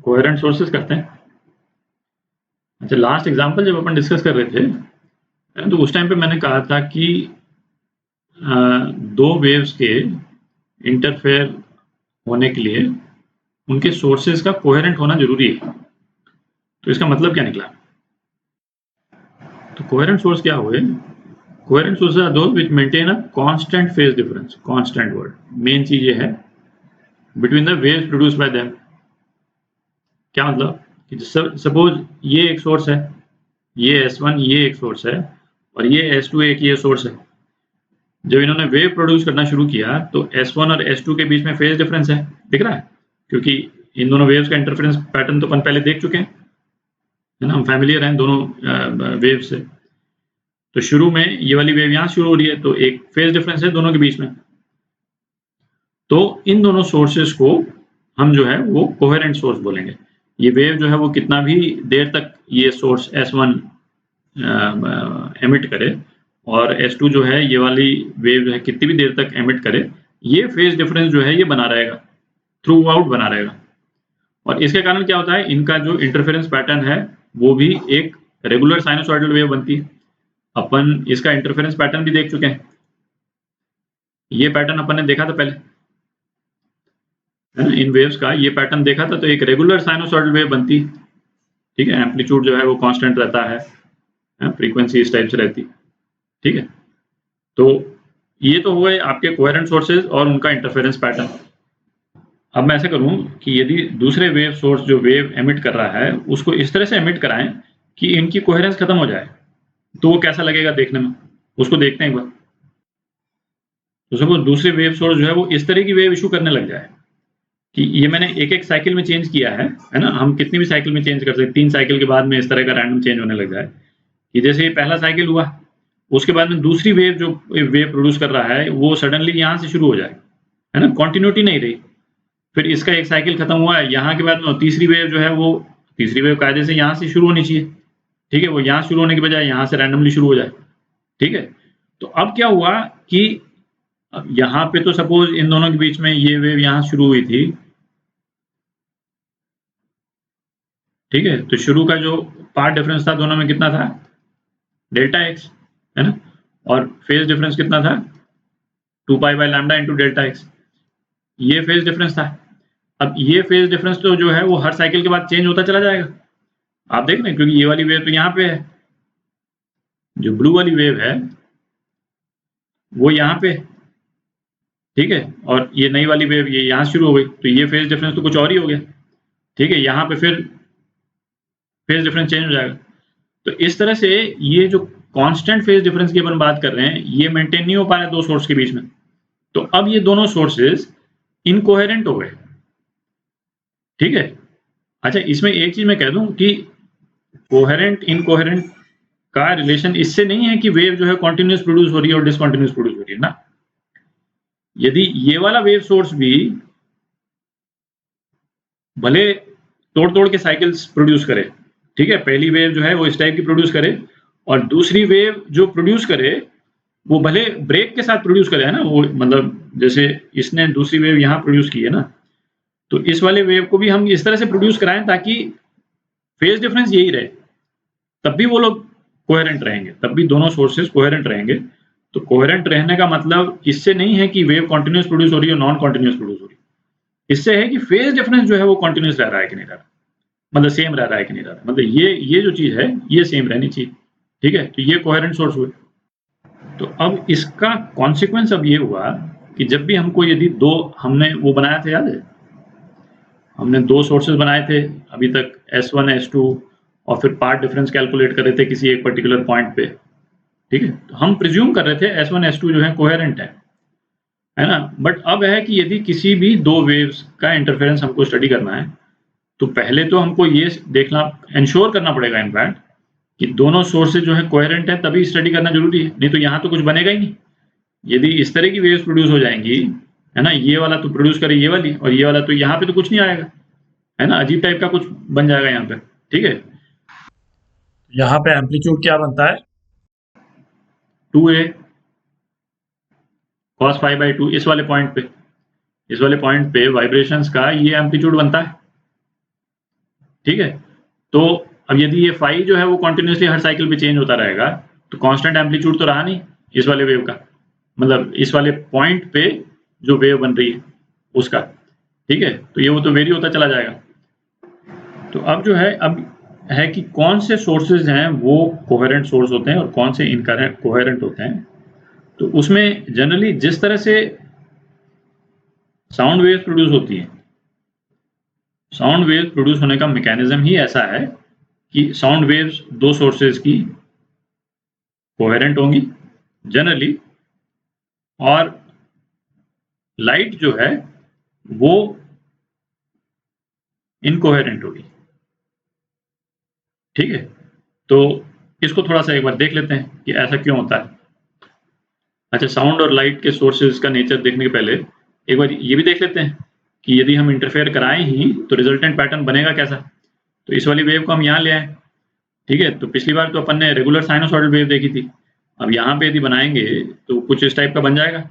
Coherent sources करते हैं। अच्छा, लास्ट एग्जांपल जब अपन डिस्कस कर रहे थे तो उस टाइम पे मैंने कहा था कि दो वेव्स के इंटरफेयर होने के लिए उनके सोर्सेज का कोहेरेंट होना जरूरी है। तो इसका मतलब क्या निकला? तो कोहेरेंट सोर्स क्या हुए? Coherent sources are those which maintain a constant phase difference. Constant word main चीज ये है between the waves produced by them. क्या मतलब कि सपोज ये एक सोर्स है, ये S1 ये एक सोर्स है और ये S2 एक ये सोर्स है। जब इन्होंने वेव प्रोड्यूस करना शुरू किया तो S1 और S2 के बीच में फेज डिफरेंस है, दिख रहा है? क्योंकि इन दोनों वेव्स का इंटरफेरेंस पैटर्न तो अपन पहले देख चुके हैं, है ना, हम फैमिलियर हैं दोनों वेव से। तो शुरू में ये वाली वेव यहाँ शुरू हो रही है तो एक फेज डिफरेंस है दोनों के बीच में। तो इन दोनों सोर्सेस को हम जो है वो कोहेरेंट सोर्स बोलेंगे। ये वेव जो है वो कितना भी देर तक ये सोर्स S1 एमिट करे और S2 जो है ये वाली वेव जो है कितनी भी देर तक एमिट करे, ये फेज डिफरेंस जो है ये बना रहेगा, थ्रू आउट बना रहेगा। और इसके कारण क्या होता है, इनका जो इंटरफेरेंस पैटर्न है वो भी एक रेगुलर साइनोसॉइडल वेव बनती है। अपन इसका इंटरफेरेंस पैटर्न भी देख चुके हैं, ये पैटर्न अपन ने देखा था पहले, है ना, इन वेव्स का ये पैटर्न देखा था। तो एक रेगुलर साइनोसॉइडल वेव बनती, ठीक है, एम्पलीट्यूड जो है वो कांस्टेंट रहता है, फ्रीक्वेंसी इस टाइप से रहती, ठीक है। तो ये तो हुए आपके कोहेरेंट सोर्सेज और उनका इंटरफेरेंस पैटर्न। अब मैं ऐसे करूं कि यदि दूसरे वेव सोर्स जो वेव एमिट कर रहा है उसको इस तरह से एमिट कराएं कि इनकी कोहेरेंस खत्म हो जाए, तो वो कैसा लगेगा देखने में, उसको देखते हैं एक बार। तो सपोज दूसरे वेव सोर्स जो है वो इस तरह की वेव इशू करने लग जाए कि ये मैंने एक एक साइकिल में चेंज किया है ना, हम कितनी भी साइकिल में चेंज कर सकते हैं, 3 साइकिल के बाद में इस तरह का रैंडम चेंज होने लग जाए कि जैसे ये पहला साइकिल हुआ उसके बाद में दूसरी वेव जो वेव प्रोड्यूस कर रहा है वो सडनली यहाँ से शुरू हो जाए, है ना, कॉन्टिन्यूटी नहीं रही। फिर इसका एक साइकिल खत्म हुआ है, यहाँ के बाद में तीसरी वेव जो है वो तीसरी वेव कायदे से यहाँ से शुरू होनी चाहिए, ठीक है, वो यहाँ शुरू होने के बजाय यहाँ से रैंडमली शुरू हो जाए, ठीक है। तो अब क्या हुआ कि यहाँ पे तो सपोज इन दोनों के बीच में ये वेव यहाँ शुरू हुई थी, ठीक है, तो शुरू का जो पार्ट डिफरेंस था दोनों में कितना था, डेल्टा एक्स, है ना, और फेज डिफरेंस कितना था, 2 pi by lambda into delta x, ये फेज डिफरेंस था। अब ये फेज डिफरेंस तो जो है वो हर साइकिल के बाद चेंज होता चला जाएगा, आप देख रहे हैं, क्योंकि ये वाली वेव तो यहाँ पे है, जो ब्लू वाली वेव है वो यहाँ पे, ठीक है, और ये नई वाली वेव ये यहाँ शुरू हो गई, तो ये फेज डिफरेंस तो कुछ और ही हो गया, ठीक है, यहाँ पे फिर फेज डिफरेंस चेंज हो जाएगा। तो इस तरह से ये जो कांस्टेंट फेज डिफरेंस की अपन बात कर रहे हैं ये मेंटेन नहीं हो पा रहा है दो सोर्स के बीच में। तो अब ये दोनों सोर्सेज इनकोहेरेंट हो गए, ठीक है। अच्छा, इसमें एक चीज मैं कह दूं कि कोहेरेंट इनकोहेरेंट का रिलेशन इससे नहीं है कि वेव जो है कॉन्टिन्यूस प्रोड्यूस हो रही है और डिसकॉन्टिन्यूस प्रोड्यूस हो रही है ना। यदि ये वाला वेव सोर्स भी भले तोड़ तोड़ के साइकिल्स प्रोड्यूस करे, ठीक है, पहली वेव जो है वो इस टाइप की प्रोड्यूस करे और दूसरी वेव जो प्रोड्यूस करे वो भले ब्रेक के साथ प्रोड्यूस करे, है ना, वो मतलब जैसे इसने दूसरी वेव यहाँ प्रोड्यूस की है ना, तो इस वाले वेव को भी हम इस तरह से प्रोड्यूस कराएं ताकि फेज डिफरेंस यही रहे, तब भी वो लोग कोहेरेंट रहेंगे, तब भी दोनों सोर्सेज कोहेरेंट रहेंगे। तो कोहेरेंट रहने का मतलब इससे नहीं है कि वेव कॉन्टिन्यूस प्रोड्यूस हो रही है, नॉन कॉन्टिन्यूस प्रोड्यूस हो रही है, इससे है कि फेज डिफरेंस जो है वो कॉन्टिन्यूस रह रहा है कि नहीं रह रहा, मतलब सेम रह रहा है कि नहीं रह रहा, मतलब ये जो चीज है ये सेम रहनी चाहिए, ठीक है। तो ये कोहेरेंट सोर्स हुए। तो अब इसका कॉन्सिक्वेंस अब ये हुआ कि जब भी हमको यदि दो हमने वो बनाया था, याद है, हमने दो सोर्सेज बनाए थे अभी तक, S1 S2, और फिर पार्ट डिफरेंस कैलकुलेट कर रहे थे किसी एक पर्टिकुलर पॉइंट पे, ठीक है। तो हम प्रिज्यूम कर रहे थे S1 S2 जो है कोहेरेंट है ना। बट अब है कि यदि किसी भी दो वेव्स का इंटरफेरेंस हमको स्टडी करना है तो पहले तो हमको ये देखना, इंश्योर करना पड़ेगा इनफैक्ट कि दोनों सोर्सेज जो है कोहेरेंट है, तभी स्टडी करना जरूरी है, नहीं तो यहाँ तो कुछ बनेगा ही नहीं। यदि इस तरह की वेव्स प्रोड्यूस हो जाएंगी, है ना, ये वाला तो प्रोड्यूस करे ये वाली और ये वाला, तो यहाँ पे तो कुछ नहीं आएगा, है ना, अजीब टाइप का कुछ बन जाएगा यहाँ पे, ठीक है। यहाँ पे एम्पलीट्यूड क्या बनता है, 2a cos phi by 2, इस वाले पॉइंट पे, इस वाले पॉइंट पे वाइब्रेशंस का ये एम्पलीट्यूड बनता है, ठीक है। तो अब यदि ये फाई जो है वो कंटिन्यूअसली हर साइकिल पे चेंज होता रहेगा तो कांस्टेंट एम्पलीट्यूड तो रहा नहीं इस वाले वेव का, मतलब इस वाले पॉइंट पे जो वेव बन रही है उसका, ठीक है। तो ये वो तो वेरी होता चला जाएगा। तो अब जो है, अब है कि कौन से सोर्सेज हैं वो कोहेरेंट सोर्स होते हैं और कौन से इनकोहेरेंट होते हैं। तो उसमें जनरली जिस तरह से साउंड वेव्स प्रोड्यूस होती है, साउंड वेव्स प्रोड्यूस होने का मैकेनिज्म ही ऐसा है कि साउंड वेव्स दो सोर्सेज की कोहेरेंट होंगी जनरली, और लाइट जो है वो इनकोहेरेंट होगी, ठीक है। तो इसको थोड़ा सा एक बार देख लेते हैं कि ऐसा क्यों होता है। अच्छा, साउंड और लाइट के सोर्सेज का नेचर देखने के पहले एक बार ये भी देख लेते हैं कि यदि हम इंटरफेयर कराएं ही तो रिजल्टेंट पैटर्न बनेगा कैसा। तो इस वाली वेव को हम यहाँ ले आए, ठीक है। तो पिछली बार तो अपन ने रेगुलर साइनोसॉइडल वेव देखी थी, अब यहाँ पे यदि बनाएंगे तो कुछ इस टाइप का बन जाएगा,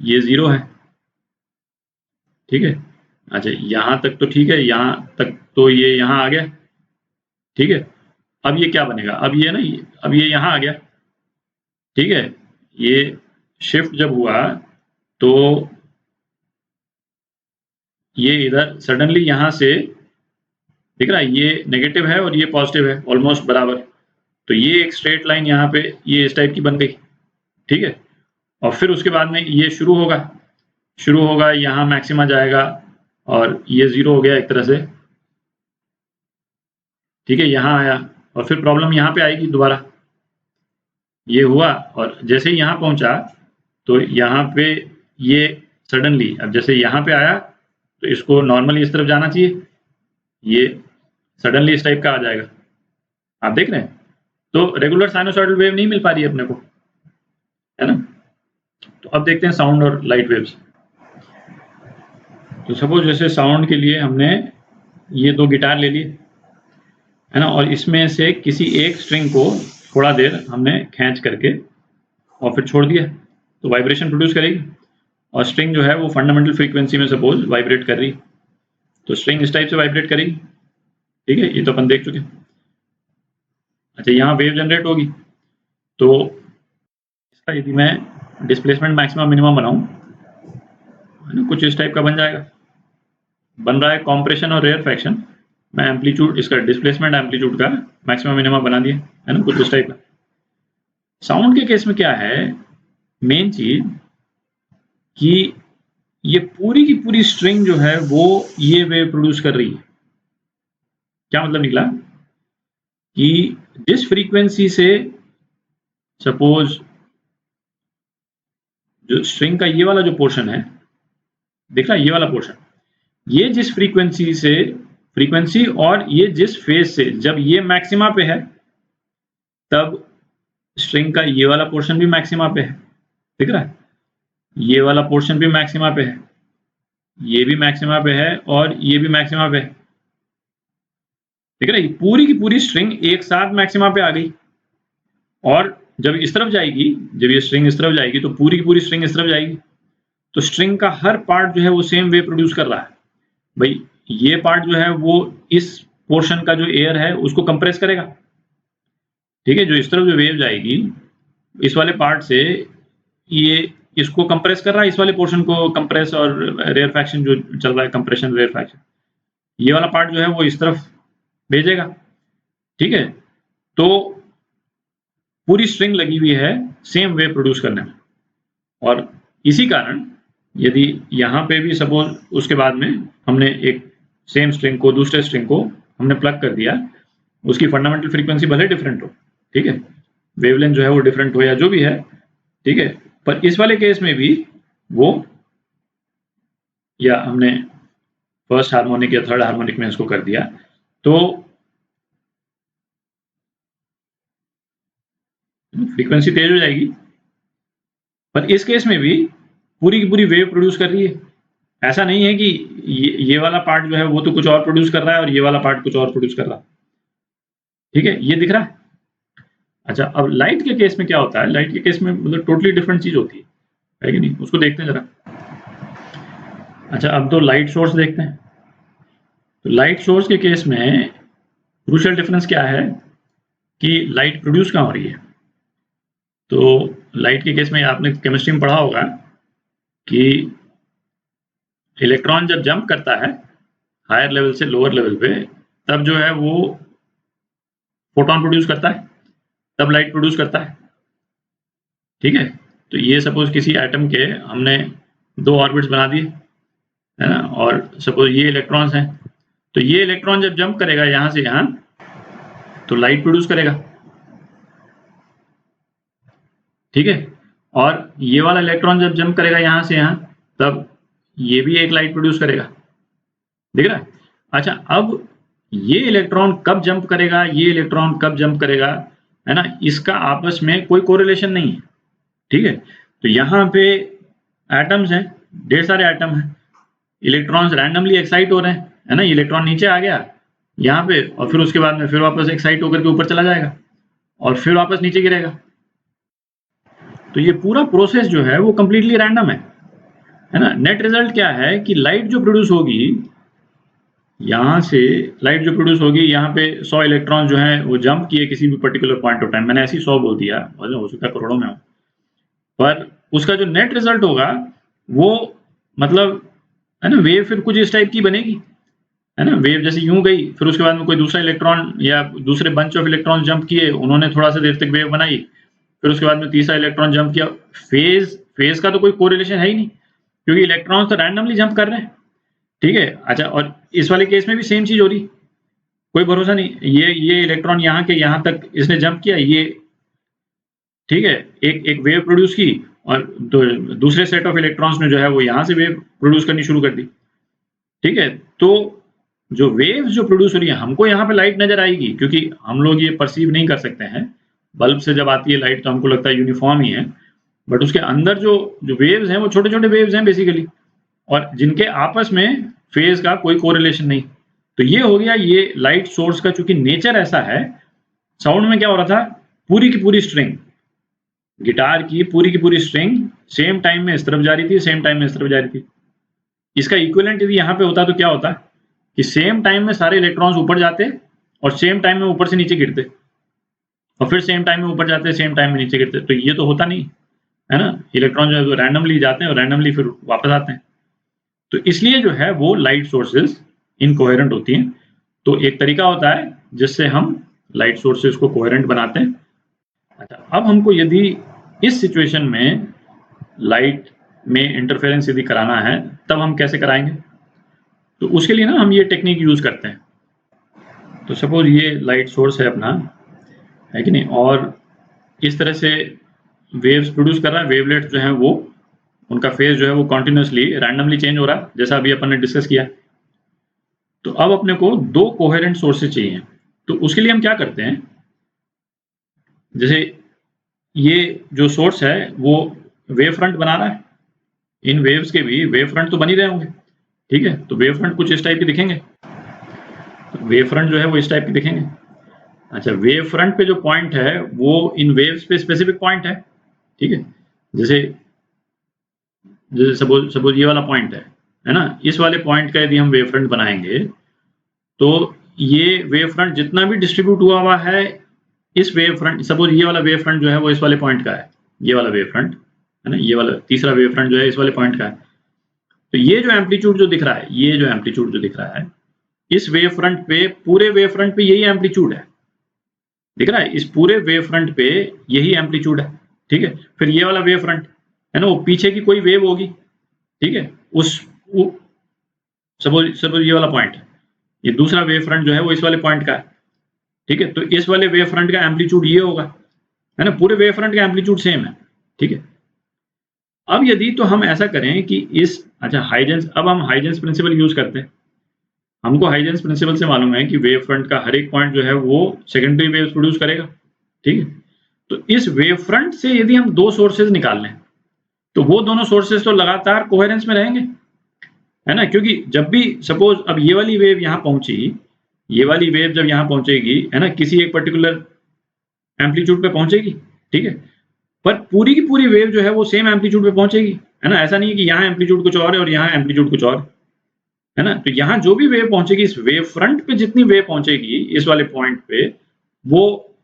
ये 0 है, ठीक है। अच्छा, यहाँ तक तो ठीक है, यहाँ तक तो ये यहाँ आ गया, ठीक है। अब ये क्या बनेगा, अब ये ना, अब ये यहाँ आ गया, ठीक है। ये शिफ्ट जब हुआ तो ये इधर सडनली यहाँ से दिख रहा है, ये नेगेटिव है और ये पॉजिटिव है ऑलमोस्ट बराबर, तो ये एक स्ट्रेट लाइन यहाँ पे ये इस टाइप की बन गई, ठीक है। और फिर उसके बाद में ये शुरू होगा यहाँ मैक्सिमा जाएगा और ये 0 हो गया एक तरह से, ठीक है। यहाँ आया और फिर प्रॉब्लम यहाँ पे आएगी दोबारा, ये हुआ और जैसे ही यहाँ पहुंचा तो यहाँ पे ये सडनली, अब जैसे यहाँ पे आया तो इसको नॉर्मली इस तरफ जाना चाहिए, ये सडनली इस टाइप का आ जाएगा, आप देख रहे हैं। तो रेगुलर साइनोसॉइडल वेव नहीं मिल पा रही है अपने को, है ना। तो अब देखते हैं साउंड और लाइट वेव्स। तो सपोज जैसे साउंड के लिए हमने ये दो गिटार ले लिए, है ना, और इसमें से किसी एक स्ट्रिंग को थोड़ा देर हमने खींच करके और फिर छोड़ दिया तो वाइब्रेशन प्रोड्यूस करेगी, और स्ट्रिंग जो है वो फंडामेंटल फ्रीक्वेंसी में सपोज वाइब्रेट कर रही, तो स्ट्रिंग इस टाइप से वाइब्रेट करेगी, ठीक है। ये तो अपन देख चुके हैं। अच्छा, यहाँ वेव जनरेट होगी तो इसका यदि मैं डिस्प्लेसमेंट मैक्सिमम मिनिमम बनाऊं, है ना, कुछ इस टाइप का बन जाएगा, बन रहा है कॉम्प्रेशन और रेयर फ्रैक्शन, मैं एम्पलीट्यूड इसका डिस्प्लेसमेंट एम्पलीट्यूड का मैक्सिमम मिनिमम बना दिया, है ना, कुछ इस टाइप का। साउंड के केस में क्या है मेन चीज कि ये पूरी की पूरी स्ट्रिंग जो है वो ये वेव प्रोड्यूस कर रही है। क्या मतलब निकला कि जिस फ्रीक्वेंसी से सपोज जो स्ट्रिंग का ये वाला जो पोर्शन है, देख रहा है ये वाला पोर्शन, ये जिस फ्रीक्वेंसी और ये जिस फेज से जब ये मैक्सिमा पे है तब स्ट्रिंग का ये वाला पोर्शन भी मैक्सिमा पे है, दिख रहा है, ये वाला पोर्शन भी मैक्सिमा पे है, ये भी मैक्सिमा पे है और ये भी मैक्सिमा पे है, दिख रहा है। पूरी की पूरी स्ट्रिंग एक साथ मैक्सिमा पे आ गई, और जब इस तरफ जाएगी, जब ये स्ट्रिंग इस तरफ जाएगी तो पूरी की पूरी स्ट्रिंग इस तरफ जाएगी, तो स्ट्रिंग का हर पार्ट जो है वो सेम वेव प्रोड्यूस कर रहा है। भाई ये पार्ट जो है वो इस पोर्शन का जो एयर है उसको कंप्रेस करेगा, ठीक है। जो इस तरफ जो वेव जाएगी इस वाले पार्ट से, ये इसको कंप्रेस कर रहा है, इस वाले पोर्शन को कंप्रेस, और रेयर फ्रैक्शन जो चल रहा है, कंप्रेशन रेयर फ्रैक्शन, ये वाला पार्ट जो है वो इस तरफ भेजेगा, ठीक है। तो पूरी स्ट्रिंग लगी हुई है सेम वेव प्रोड्यूस करने में, और इसी कारण यदि यहाँ पे भी सपोज उसके बाद में हमने एक सेम स्ट्रिंग को दूसरे स्ट्रिंग को हमने प्लग कर दिया, उसकी फंडामेंटल फ्रीक्वेंसी भले डिफरेंट हो, ठीक है, वेवलेंथ जो है वो डिफरेंट हो या जो भी है, ठीक है, पर इस वाले केस में भी वो, या हमने फर्स्ट हार्मोनिक या थर्ड हार्मोनिक में इसको कर दिया तो फ्रीक्वेंसी तेज हो जाएगी, पर इस केस में भी पूरी की पूरी वेव प्रोड्यूस कर रही है। ऐसा नहीं है कि ये वाला पार्ट जो है वो तो कुछ और प्रोड्यूस कर रहा है और ये वाला पार्ट कुछ और प्रोड्यूस कर रहा है, ठीक है, ये दिख रहा है। अच्छा, अब लाइट के केस में क्या होता है, लाइट के केस में मतलब टोटली डिफरेंट चीज होती है कि नहीं, उसको देखते हैं जरा। अच्छा, अब तो लाइट सोर्स देखते हैं। तो लाइट सोर्स के केस में क्रूशियल डिफरेंस क्या है कि लाइट प्रोड्यूस कहाँ हो रही है। तो लाइट के केस में आपने केमिस्ट्री में पढ़ा होगा कि इलेक्ट्रॉन जब जंप करता है हायर लेवल से लोअर लेवल पे, तब जो है वो फोटोन प्रोड्यूस करता है, तब लाइट प्रोड्यूस करता है। ठीक है, तो ये सपोज किसी एटम के हमने 2 ऑर्बिट्स बना दिए, है ना, और सपोज ये इलेक्ट्रॉन्स हैं, तो ये इलेक्ट्रॉन जब जंप करेगा यहाँ से यहाँ, तो लाइट प्रोड्यूस करेगा। ठीक है, और ये वाला इलेक्ट्रॉन जब जंप करेगा यहाँ से यहाँ, तब ये भी एक लाइट प्रोड्यूस करेगा। दिख रहा है? अच्छा, अब ये इलेक्ट्रॉन कब जंप करेगा, ये इलेक्ट्रॉन कब जंप करेगा, है ना, इसका आपस में कोई कोरिलेशन नहीं है। ठीक है, तो यहाँ पे एटम्स हैं, ढेर सारे एटम हैं, इलेक्ट्रॉन्स रैंडमली एक्साइट हो रहे हैं, है ना, इलेक्ट्रॉन नीचे आ गया यहाँ पे, और फिर उसके बाद में फिर वापस एक्साइट होकर के ऊपर चला जाएगा और फिर वापस नीचे गिरेगा। तो ये पूरा प्रोसेस जो है वो कंप्लीटली रैंडम है ना। नेट रिजल्ट क्या है कि लाइट जो प्रोड्यूस होगी, यहाँ से लाइट जो प्रोड्यूस होगी, यहाँ पे 100 इलेक्ट्रॉन जो हैं वो जंप किए किसी भी पर्टिकुलर पॉइंट ऑफ टाइम, मैंने ऐसे ही 100 बोल दिया, हो सकता है करोड़ों में हो, पर उसका जो नेट रिजल्ट होगा वो मतलब, है ना, वेव फिर कुछ इस टाइप की बनेगी, है ना, वेव जैसे यूं गई, फिर उसके बाद में कोई दूसरा इलेक्ट्रॉन या दूसरे बंच ऑफ इलेक्ट्रॉन जंप किए, उन्होंने थोड़ा सा देर तक वेव बनाई, फिर उसके बाद में तीसरा इलेक्ट्रॉन जंप किया। फेज का तो कोई कोरिलेशन है ही नहीं, क्योंकि इलेक्ट्रॉन्स तो रैंडमली जंप कर रहे हैं। ठीक है, अच्छा, और इस वाले केस में भी सेम चीज हो रही, कोई भरोसा नहीं, ये इलेक्ट्रॉन यहाँ के यहाँ तक इसने जंप किया, ये ठीक है, एक वेव प्रोड्यूस की, और दूसरे सेट ऑफ इलेक्ट्रॉन्स ने जो है वो यहाँ से वेव प्रोड्यूस करनी शुरू कर दी। ठीक है, तो जो वेव्स जो प्रोड्यूस हो रही है, हमको यहाँ पे लाइट नजर आएगी, क्योंकि हम लोग ये परसीव नहीं कर सकते हैं। बल्ब से जब आती है लाइट तो हमको लगता है यूनिफॉर्म ही है, बट उसके अंदर जो वेव्स हैं वो छोटे छोटे वेव्स हैं बेसिकली, और जिनके आपस में फेज का कोई कोरिलेशन नहीं। तो ये हो गया ये लाइट सोर्स का, चूंकि नेचर ऐसा है। साउंड में क्या हो रहा था, पूरी की पूरी स्ट्रिंग, गिटार की पूरी स्ट्रिंग सेम टाइम में इस तरफ जा रही थी, सेम टाइम में इस तरफ जा रही थी। इसका इक्विवेलेंट यदि यहाँ पे होता तो क्या होता कि सेम टाइम में सारे इलेक्ट्रॉन्स ऊपर जाते और सेम टाइम में ऊपर से नीचे गिरते, और फिर सेम टाइम में ऊपर जाते, सेम टाइम में नीचे गिरते। तो ये तो होता नहीं है ना, इलेक्ट्रॉन जो है वो रैंडमली जाते हैं और रैंडमली फिर वापस आते हैं। तो इसलिए जो है वो लाइट सोर्सेज इनकोहेरेंट होती हैं। तो एक तरीका होता है जिससे हम लाइट सोर्सेज को कोहेरेंट बनाते हैं। अच्छा, अब हमको यदि इस सिचुएशन में लाइट में इंटरफेरेंस यदि कराना है, तब हम कैसे कराएंगे? तो उसके लिए ना हम ये टेक्निक यूज करते हैं। तो सपोज ये लाइट सोर्स है अपना, है कि नहीं, और इस तरह से वेव्स प्रोड्यूस कर रहा है, वेवलेट्स जो है वो उनका फेज जो है वो कॉन्टिन्यूसली रैंडमली चेंज हो रहा है, जैसा अभी अपन ने डिस्कस किया। तो अब अपने को 2 कोहेरेंट सोर्सेज चाहिए। तो उसके लिए हम क्या करते हैं, जैसे ये जो सोर्स है वो वेव फ्रंट बना रहा है, इन वेव्स के भी वेव फ्रंट तो बन ही रहे होंगे। ठीक है, तो वेव फ्रंट कुछ इस टाइप के दिखेंगे, तो वेव फ्रंट जो है वो इस टाइप के दिखेंगे। अच्छा, वेव फ्रंट पे जो पॉइंट है वो इन वेव्स पे स्पेसिफिक पॉइंट है। ठीक है, जैसे जैसे सपोज ये वाला पॉइंट है ना, इस वाले पॉइंट का यदि हम वेव फ्रंट बनाएंगे, तो ये वेव फ्रंट जितना भी डिस्ट्रीब्यूट हुआ हुआ है, इस वेव फ्रंट, सपोज ये वाला वेव फ्रंट जो है वो इस वाले पॉइंट का है, ये वाला वेव फ्रंट है ना, ये वाला तीसरा वेव फ्रंट जो है इस वाले पॉइंट का है। तो ये जो एम्पलीट्यूड जो दिख रहा है, ये जो एम्पलीट्यूड जो दिख रहा है, इस वेव फ्रंट पे, पूरे वेव फ्रंट पे यही एम्पलीट्यूड है, दिख रहा है, इस पूरे वेव फ्रंट पे यही एम्पलीट्यूड है। ठीक है, फिर ये वाला वेव फ्रंट है ना, वो पीछे की कोई वेव होगी। ठीक है, सपोज ये वाला पॉइंट, ये दूसरा वेव फ्रंट जो है वो इस वाले पॉइंट का है। ठीक है, तो इस वाले वेव फ्रंट का एम्पलीट्यूड ये होगा, है ना, पूरे वेव फ्रंट का एम्पलीट्यूड सेम है। ठीक है, अब यदि तो हम ऐसा करें कि इस, अच्छा, हाइजेंस, अब हम हाइजेंस प्रिंसिपल यूज करते हैं। हमको हाइजेंस प्रिंसिपल से मालूम है कि वेव फ्रंट का हर एक पॉइंट जो है वो सेकेंडरी वेव्स प्रोड्यूस करेगा। ठीक है, तो इस वेव फ्रंट से यदि हम 2 सोर्सेज निकाल लें, तो वो दोनों सोर्सेज तो लगातार कोहेरेंस में रहेंगे, है ना, क्योंकि जब भी सपोज अब ये वाली वेव यहाँ पहुंची, ये वाली वेव जब यहाँ पहुंचेगी, है ना, किसी एक पर्टिकुलर एम्पलीट्यूड पे पहुंचेगी। ठीक है, पर पूरी की पूरी वेव जो है वो सेम एम्पलीट्यूड पे पहुंचेगी, है ना, ऐसा नहीं है कि यहाँ एम्पलीट्यूड कुछ और है और यहाँ एम्पलीट्यूड कुछ और। है ना? तो यहाँ जो भी वेव पहुँचेगी इस वेव फ्रंट पे जितनी वेव पहुँचेगी इस वाले पॉइंट पे, वो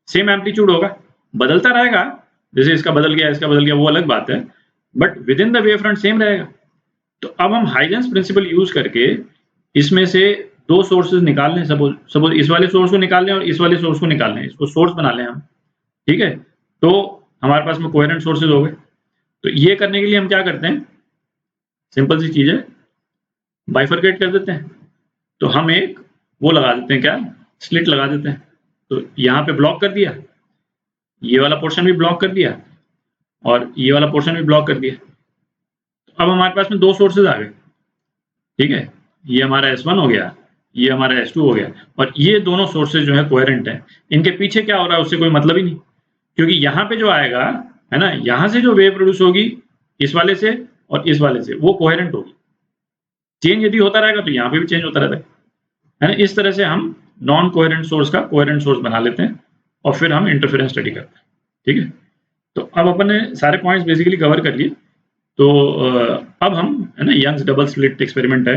सेम एम्पलीट्यूड होगा, बदलता रहेगा, जैसे इसका बदल गया, इसका बदल गया वो अलग बात है, but within the wave front same रहेगा। तो अब हम हाइजेंस प्रिंसिपल यूज़ करके इसमें से 2 सोर्सेज़ निकाल लें, सपोज़ इस वाले सोर्स को निकाल लें और इस वाले सोर्स को निकाल लें, इसको सोर्स बना लें हम, ठीक है? तो हमारे पास में कोहेरेंट सोर्सेज़ हो गए। तो ये करने के लिए हम क्या करते हैं, सिंपल सी चीज़ है, बाइफरकेट कर देते हैं। तो हम एक वो लगा देते हैं क्या, स्लिट लगा देते हैं। तो यहाँ पे ब्लॉक कर दिया, ये वाला पोर्शन भी ब्लॉक कर दिया और ये वाला पोर्शन भी ब्लॉक कर दिया। अब हमारे पास में 2 सोर्सेज़ आ गए, ठीक है? ये हमारा S1 हो गया, ये हमारा S2 हो गया और ये दोनों सोर्सेज़ जो है कोहेरेंट हैं। इनके पीछे क्या हो रहा है उससे कोई मतलब ही नहीं, क्योंकि यहाँ पे जो आएगा, है ना? यहाँ से जो वेव प्रोड्यूस होगी इस वाले से और इस वाले से, वो कोहेरेंट होगी। चेंज यदि होता रहेगा तो यहाँ पे भी चेंज होता रहेगा, है ना? इस तरह से हम नॉन कोहेरेंट सोर्स का कोहेरेंट सोर्स बना लेते हैं और फिर हम इंटरफेरेंस स्टडी करते हैं, ठीक है? तो अब अपन ने सारे पॉइंट्स बेसिकली कवर कर लिए। तो अब हम, है ना, यंग्स डबल स्लिट एक्सपेरिमेंट है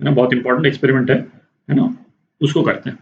ना, बहुत इंपॉर्टेंट एक्सपेरिमेंट है ना, उसको करते हैं।